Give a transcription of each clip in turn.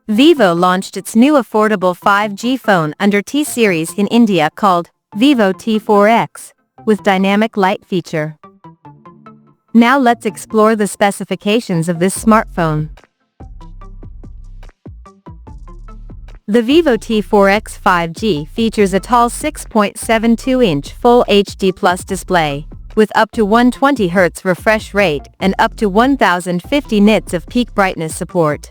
Vivo launched its new affordable 5G phone under T-series in India called Vivo T4x, with dynamic light feature. Now let's explore the specifications of this smartphone. The Vivo T4x 5G features a tall 6.72-inch Full HD Plus display, with up to 120 Hz refresh rate and up to 1050 nits of peak brightness support.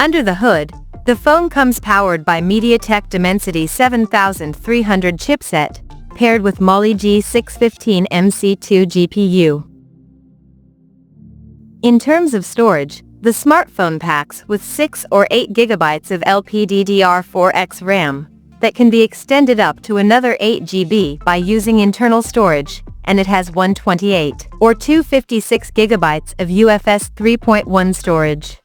Under the hood, the phone comes powered by MediaTek Dimensity 7300 chipset, paired with Mali G615 MC2 GPU. In terms of storage, the smartphone packs with 6 or 8 GB of LPDDR4X RAM that can be extended up to another 8 GB by using internal storage, and it has 128 or 256 GB of UFS 3.1 storage.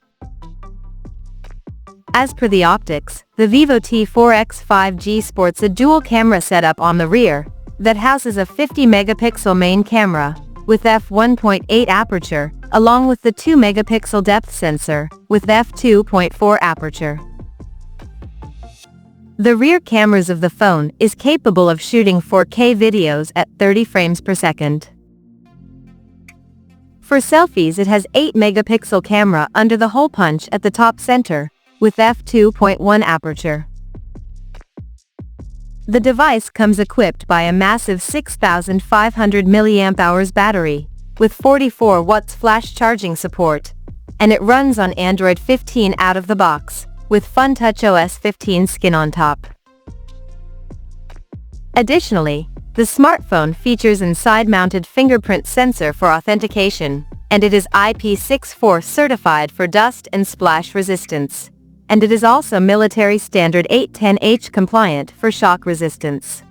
As per the optics, the Vivo T4x 5G sports a dual camera setup on the rear that houses a 50-megapixel main camera with f1.8 aperture, along with the 2-megapixel depth sensor with f2.4 aperture. The rear cameras of the phone is capable of shooting 4K videos at 30 frames per second. For selfies, it has 8-megapixel camera under the hole punch at the top center, with f2.1 aperture. The device comes equipped by a massive 6500 mAh battery, with 44 watts flash charging support, and it runs on Android 15 out of the box, with FunTouch OS 15 skin on top. Additionally, the smartphone features an side-mounted fingerprint sensor for authentication, and it is IP64 certified for dust and splash resistance. And it is also military standard 810H compliant for shock resistance.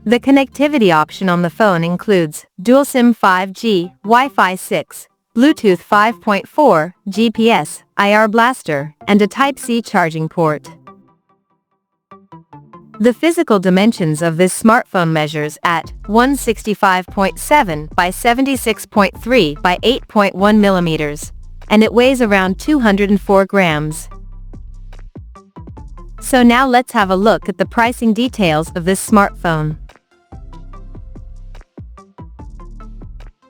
The connectivity option on the phone includes dual SIM 5G, Wi-Fi 6, Bluetooth 5.4, GPS, IR blaster, and a Type-C charging port. The physical dimensions of this smartphone measures at 165.7 by 76.3 by 8.1 millimeters. And it weighs around 204 grams. So now let's have a look at the pricing details of this smartphone.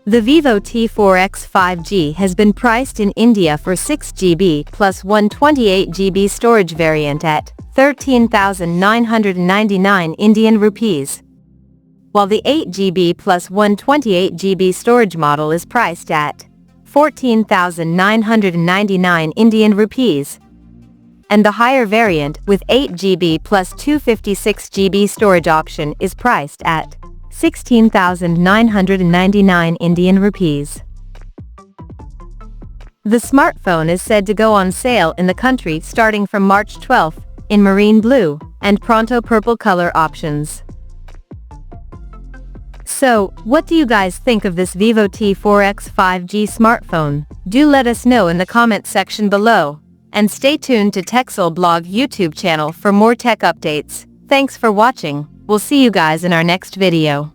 The Vivo T4x 5G has been priced in India for 6 GB plus 128 GB storage variant at 13,999 Indian rupees, while the 8 GB plus 128 GB storage model is priced at 14,999 Indian rupees, and the higher variant with 8 GB plus 256 GB storage option is priced at 16,999 Indian rupees. The smartphone is said to go on sale in the country starting from March 12 in marine blue and pronto purple color options. So, what do you guys think of this Vivo T4x 5G smartphone? Do let us know in the comment section below, and stay tuned to TechSole Blog YouTube channel for more tech updates. Thanks for watching. We'll see you guys in our next video.